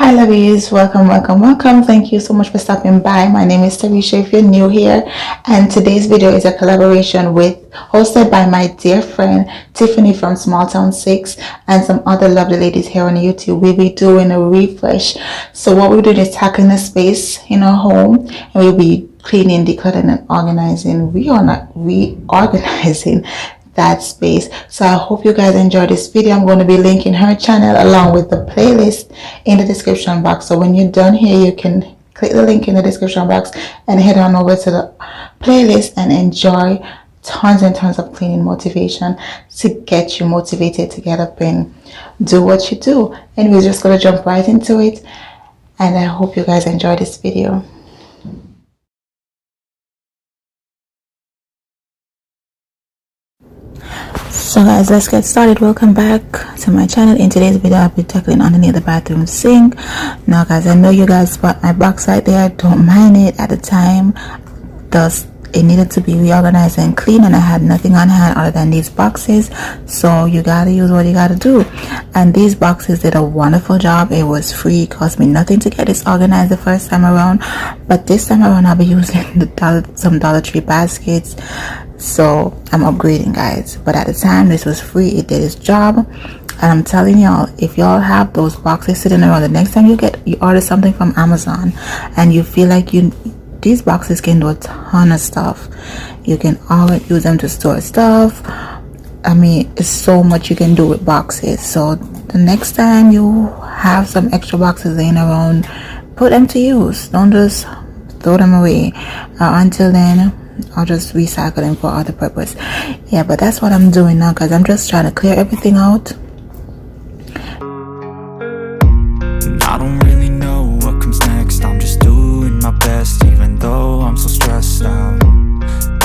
Hi lovies, welcome. Thank you so much for stopping by. My name is Terisha if you're new here, and today's video is a collaboration hosted by my dear friend Tiffany from Small Town 6 and some other lovely ladies here on YouTube. We'll be doing a refresh. So what we're doing is tackling a space in our home, and we'll be cleaning, decluttering, and organizing. We are not reorganizing that space. So I hope you guys enjoy this video. I'm going to be linking her channel along with the playlist in the description box. So when you're done here, you can click the link in the description box and head on over to the playlist and enjoy tons and tons of cleaning motivation to get you motivated to get up and do what you do. And we're just going to jump right into it, and I hope you guys enjoy this video. So guys, let's get started. Welcome back to my channel. In today's video, I'll be tackling underneath the bathroom sink. Now guys, I know you guys spot my box right there. Don't mind it. At the time, it needed to be reorganized and clean, and I had nothing on hand other than these boxes. So you gotta use what you gotta do, and these boxes did a wonderful job. It was free. It cost me nothing to get this organized the first time around, but this time around I'll be using some Dollar Tree baskets. So I'm upgrading, guys, but at the time this was free. It did its job, and I'm telling y'all, if y'all have those boxes sitting around, the next time you order something from Amazon and you feel like these boxes can do a ton of stuff. You can always use them to store stuff. I mean, it's so much you can do with boxes. So the next time you have some extra boxes laying around, put them to use. Don't just throw them away. Until then, I'll just recycle them for other purpose. Yeah, but that's what I'm doing now, guys. I'm just trying to clear everything out. I don't really know what comes next. I'm just doing my best, even though I'm so stressed out.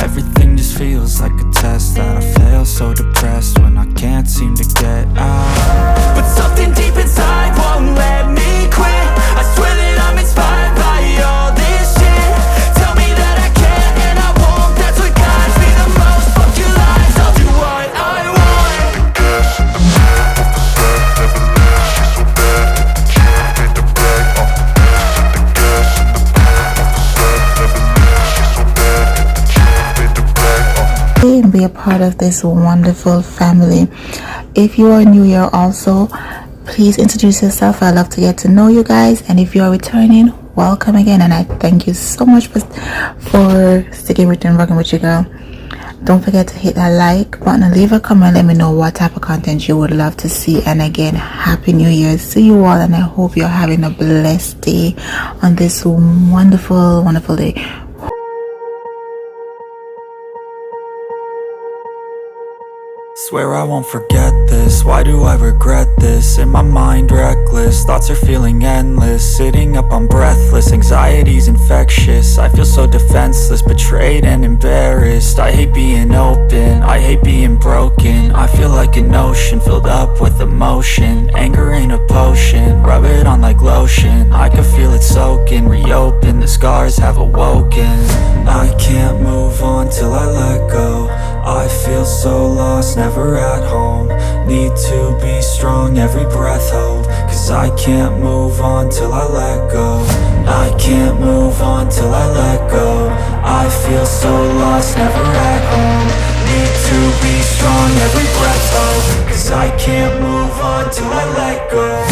Everything just feels like a test that I fail, so depressed when I can't seem to get out. But something deep inside won't let me quit. I swear that I'm inspired by all this shit. Tell me that I can and I won't. That's what guides me the most. Fuck your lies, I'll do what I want. And be a part of this wonderful family. If you are new here also, please introduce yourself. I love to get to know you guys, and if you are returning, welcome again, and I thank you so much for sticking with and working with you, girl. Don't forget to hit that like button and leave a comment. Let me know what type of content you would love to see. And again, happy new year. See you all, and I hope you're having a blessed day on this wonderful day. Swear I won't forget this. Why do I regret this? In my mind reckless, thoughts are feeling endless. Sitting up, I'm breathless, anxiety's infectious. I feel so defenseless, betrayed and embarrassed. I hate being open, I hate being broken. I feel like an ocean filled up with emotion. Anger ain't a potion, rub it on like lotion. I can feel it soaking, reopen, the scars have awoken. I can't move on till I let go. I feel so lost, never at home. Need to be strong, every breath hold. Cause I can't move on till I let go. I can't move on till I let go. I feel so lost, never at home. Need to be strong, every breath hold. Cause I can't move on till I let go.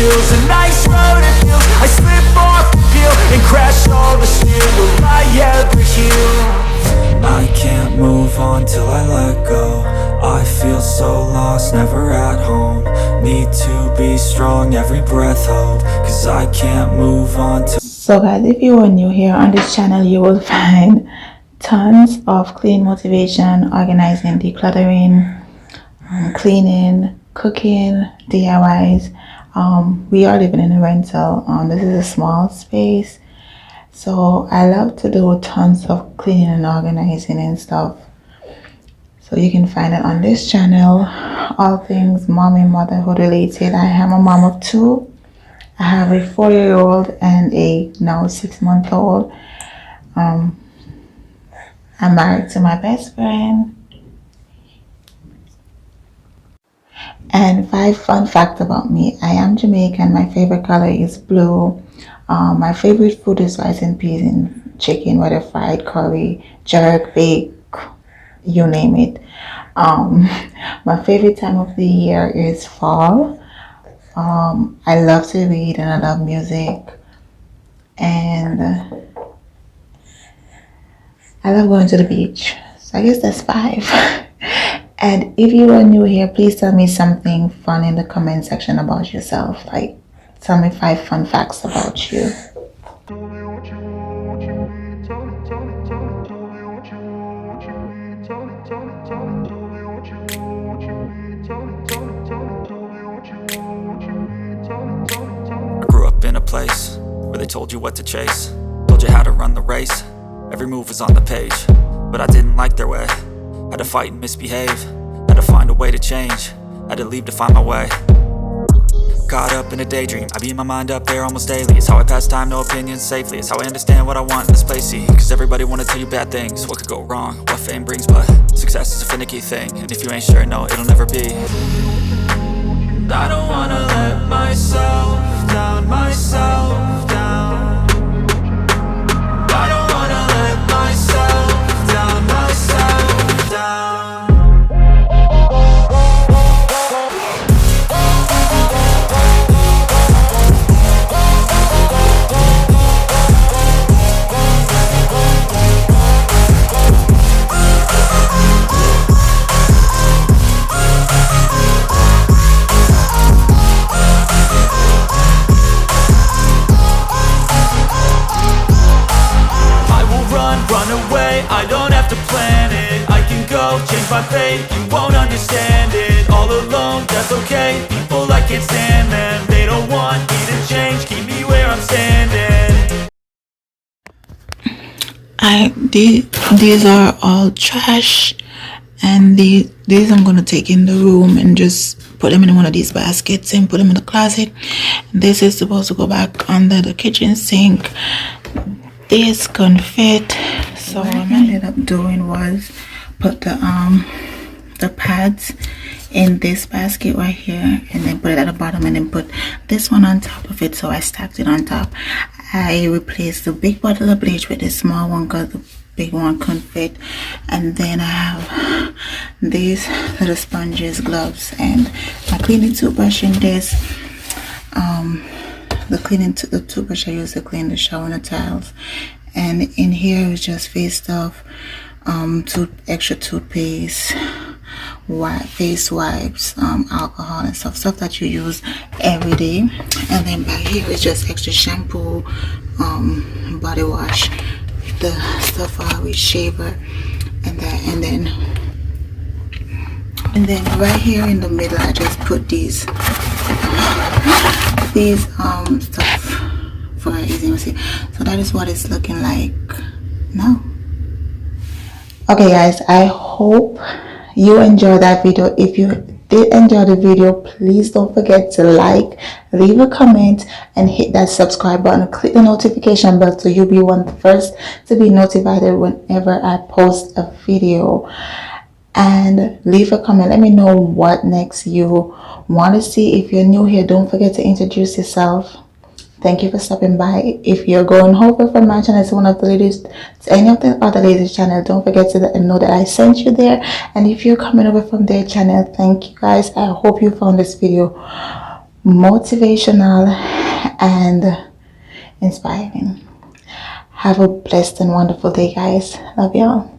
A nice road it feels. I slip off the peel and crash all the steel. Will I ever heal? I can't move on till I let go. I feel so lost, never at home. Need to be strong, every breath hold. Cause I can't move on till So guys, if you are new here on this channel, you will find tons of clean motivation, organizing, decluttering, cleaning, cooking, DIYs. We are living in a rental. This is a small space, so I love to do tons of cleaning and organizing and stuff. So you can find it on this channel, all things mom and motherhood related. I am a mom of two. I have a 4-year-old and a now 6-month-old. I'm married to my best friend. And 5 fun facts about me. I am Jamaican. My favorite color is blue. My favorite food is rice and peas and chicken, whether fried, curry, jerk, bake, you name it. My favorite time of the year is fall. I love to read and I love music, and I love going to the beach. So I guess that's 5. And if you are new here, please tell me something fun in the comment section about yourself. Like, tell me 5 fun facts about you. I grew up in a place where they told you what to chase, told you how to run the race. Every move was on the page, but I didn't like their way. Had to fight and misbehave, had to find a way to change, had to leave to find my way. Caught up in a daydream, I beat my mind up there almost daily. It's how I pass time, no opinions safely. It's how I understand what I want in this place, see. Cause everybody wanna tell you bad things, what could go wrong, what fame brings. But success is a finicky thing, and if you ain't sure, no, it'll never be. And I don't wanna let myself down, myself down. And I don't wanna let myself down, myself down. I don't have to plan it, I can go change my fate. You won't understand it, all alone, that's okay. People I can't stand them, they don't want me to change. Keep me where I'm standing. These are all trash, and these I'm gonna take in the room and just put them in one of these baskets and put them in the closet. This is supposed to go back under the kitchen sink. This couldn't fit, so what I ended up doing was put the pads in this basket right here, and then put it at the bottom, and then put this one on top of it. So I stacked it on top. I replaced the big bottle of bleach with the small one because the big one couldn't fit. And then I have these little sponges, gloves, and my cleaning toothbrush in this. The toothbrush I use to clean the shower and the tiles. And in here is just face stuff, extra toothpaste, face wipes, alcohol and stuff that you use every day. And then back here is just extra shampoo, body wash, the stuff for our shaver, and then right here in the middle I just put these stuff for easy. So that is what it's looking like now. Okay guys, I hope you enjoyed that video. If you did enjoy the video, please don't forget to like, leave a comment, and hit that subscribe button. Click the notification bell so you'll be one of the first to be notified whenever I post a video. And leave a comment, let me know what next you want to see. If you're new here, don't forget to introduce yourself. Thank you for stopping by. If you're going over from my channel to one of the ladies, to any of the other ladies' channel, don't forget to let them know that I sent you there. And if you're coming over from their channel, thank you guys. I hope you found this video motivational and inspiring. Have a blessed and wonderful day, guys. Love y'all.